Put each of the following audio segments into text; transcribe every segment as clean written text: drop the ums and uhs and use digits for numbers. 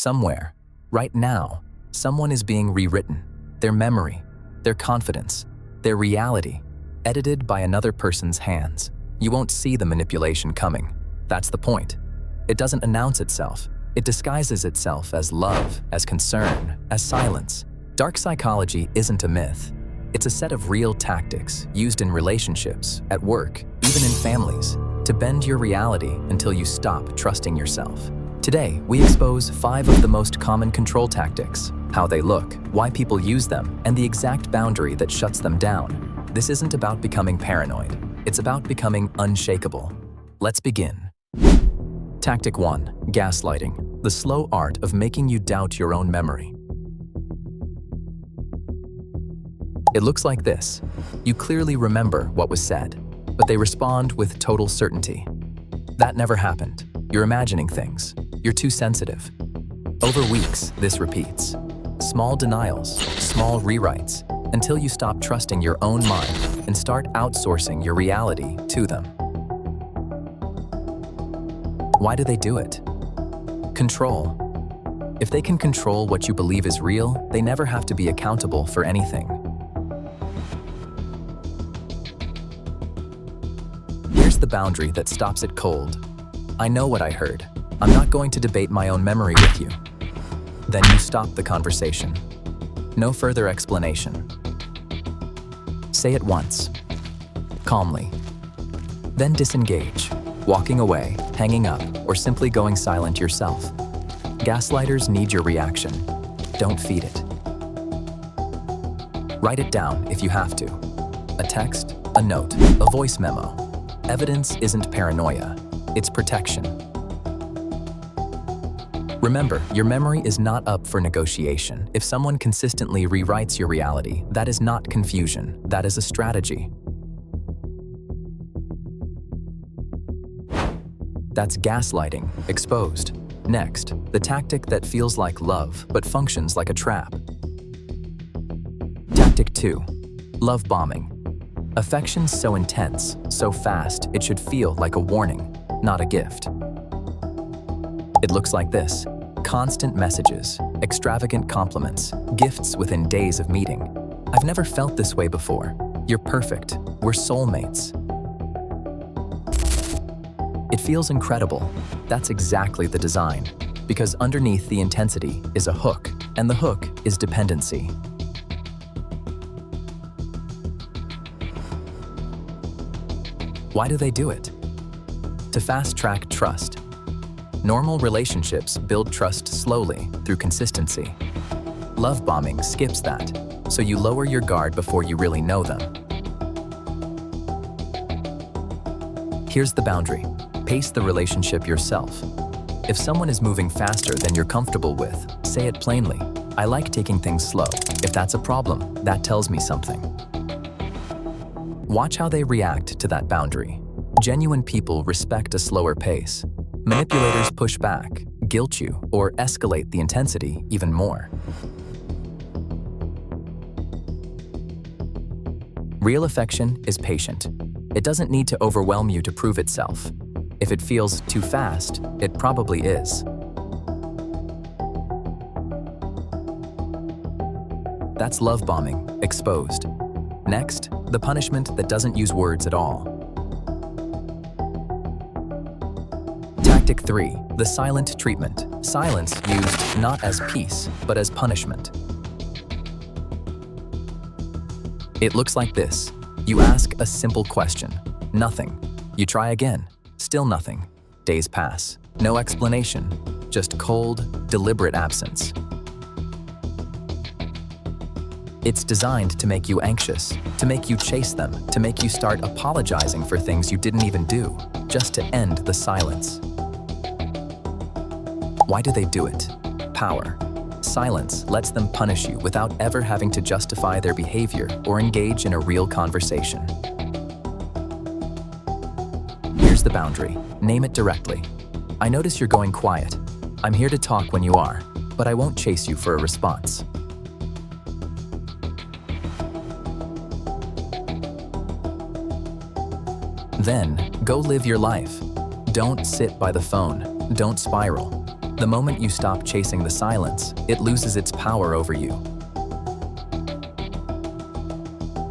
Somewhere, right now, someone is being rewritten. Their memory, their confidence, their reality, edited by another person's hands. You won't see the manipulation coming. That's the point. It doesn't announce itself. It disguises itself as love, as concern, as silence. Dark psychology isn't a myth. It's a set of real tactics used in relationships, at work, even in families, to bend your reality until you stop trusting yourself. Today, we expose 5 of the most common control tactics, how they look, why people use them, and the exact boundary that shuts them down. This isn't about becoming paranoid. It's about becoming unshakable. Let's begin. Tactic 1. Gaslighting, the slow art of making you doubt your own memory. It looks like this. You clearly remember what was said, but they respond with total certainty. That never happened. You're imagining things. You're too sensitive. Over weeks, this repeats. Small denials, small rewrites, until you stop trusting your own mind and start outsourcing your reality to them. Why do they do it? Control. If they can control what you believe is real, they never have to be accountable for anything. Here's the boundary that stops it cold. I know what I heard. I'm not going to debate my own memory with you. Then you stop the conversation. No further explanation. Say it once, calmly. Then disengage, walking away, hanging up, or simply going silent yourself. Gaslighters need your reaction. Don't feed it. Write it down if you have to. A text, a note, a voice memo. Evidence isn't paranoia, it's protection. Remember, your memory is not up for negotiation. If someone consistently rewrites your reality, that is not confusion, that is a strategy. That's gaslighting, exposed. Next, the tactic that feels like love, but functions like a trap. Tactic 2. Love bombing. Affection so intense, so fast, it should feel like a warning, not a gift. It looks like this. Constant messages, extravagant compliments, gifts within days of meeting. I've never felt this way before. You're perfect. We're soulmates. It feels incredible. That's exactly the design. Because underneath the intensity is a hook, and the hook is dependency. Why do they do it? To fast-track trust. Normal relationships build trust slowly through consistency. Love bombing skips that, so you lower your guard before you really know them. Here's the boundary. Pace the relationship yourself. If someone is moving faster than you're comfortable with, say it plainly. I like taking things slow. If that's a problem, that tells me something. Watch how they react to that boundary. Genuine people respect a slower pace. Manipulators push back, guilt you, or escalate the intensity even more. Real affection is patient. It doesn't need to overwhelm you to prove itself. If it feels too fast, it probably is. That's love bombing, exposed. Next, the punishment that doesn't use words at all. Tactic 3. The silent treatment. Silence used not as peace, but as punishment. It looks like this. You ask a simple question. Nothing. You try again. Still nothing. Days pass. No explanation. Just cold, deliberate absence. It's designed to make you anxious, to make you chase them, to make you start apologizing for things you didn't even do, just to end the silence. Why do they do it? Power. Silence lets them punish you without ever having to justify their behavior or engage in a real conversation. Here's the boundary. Name it directly. I notice you're going quiet. I'm here to talk when you are, but I won't chase you for a response. Then, go live your life. Don't sit by the phone. Don't spiral. The moment you stop chasing the silence, it loses its power over you.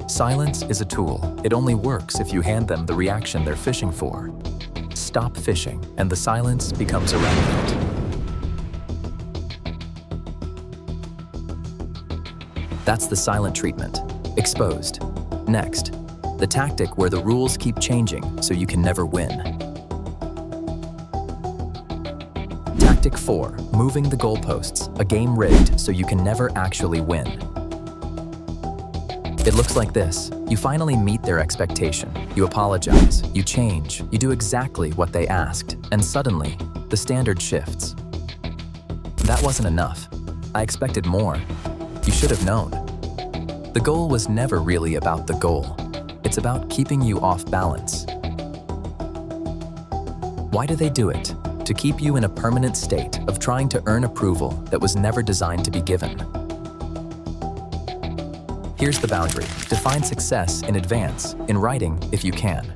Silence is a tool. It only works if you hand them the reaction they're fishing for. Stop fishing, and the silence becomes irrelevant. That's the silent treatment. Exposed. Next, the tactic where the rules keep changing so you can never win. Tactic 4, moving the goalposts, a game rigged so you can never actually win. It looks like this. You finally meet their expectation. You apologize, you change, you do exactly what they asked, and suddenly, the standard shifts. That wasn't enough. I expected more. You should have known. The goal was never really about the goal. It's about keeping you off balance. Why do they do it? To keep you in a permanent state of trying to earn approval that was never designed to be given. Here's the boundary. Define success in advance, in writing if you can.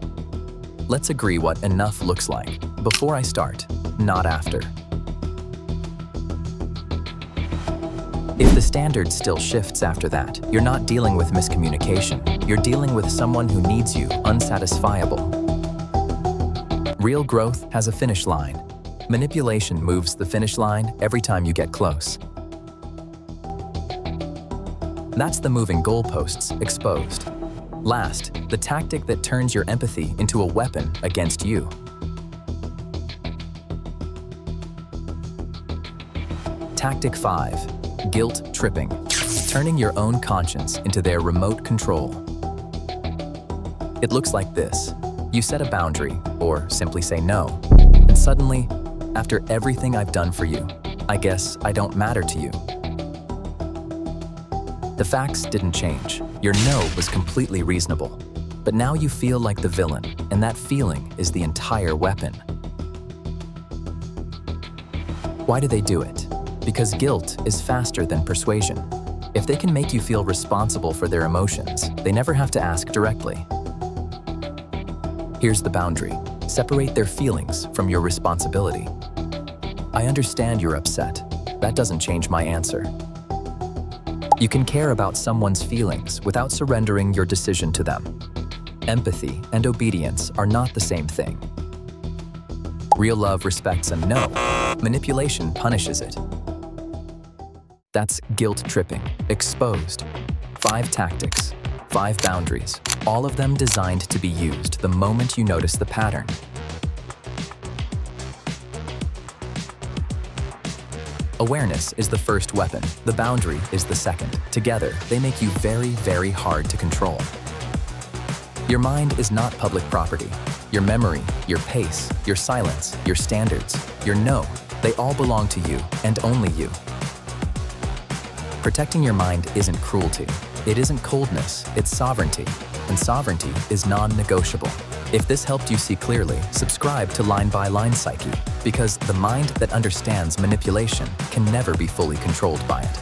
Let's agree what enough looks like. Before I start, not after. If the standard still shifts after that, you're not dealing with miscommunication. You're dealing with someone who needs you, unsatisfiable. Real growth has a finish line. Manipulation moves the finish line every time you get close. That's the moving goalposts exposed. Last, the tactic that turns your empathy into a weapon against you. Tactic 5. Guilt tripping, turning your own conscience into their remote control. It looks like this. You set a boundary, or simply say no, and suddenly, after everything I've done for you, I guess I don't matter to you. The facts didn't change. Your no was completely reasonable. But now you feel like the villain, and that feeling is the entire weapon. Why do they do it? Because guilt is faster than persuasion. If they can make you feel responsible for their emotions, they never have to ask directly. Here's the boundary. Separate their feelings from your responsibility. I understand you're upset. That doesn't change my answer. You can care about someone's feelings without surrendering your decision to them. Empathy and obedience are not the same thing. Real love respects a no. Manipulation punishes it. That's guilt tripping, exposed. 5 tactics, 5 boundaries, all of them designed to be used the moment you notice the pattern. Awareness is the first weapon, the boundary is the second. Together, they make you very, very hard to control. Your mind is not public property. Your memory, your pace, your silence, your standards, your no, they all belong to you and only you. Protecting your mind isn't cruelty. It isn't coldness, it's sovereignty. And sovereignty is non-negotiable. If this helped you see clearly, subscribe to Line by Line Psyche, because the mind that understands manipulation can never be fully controlled by it.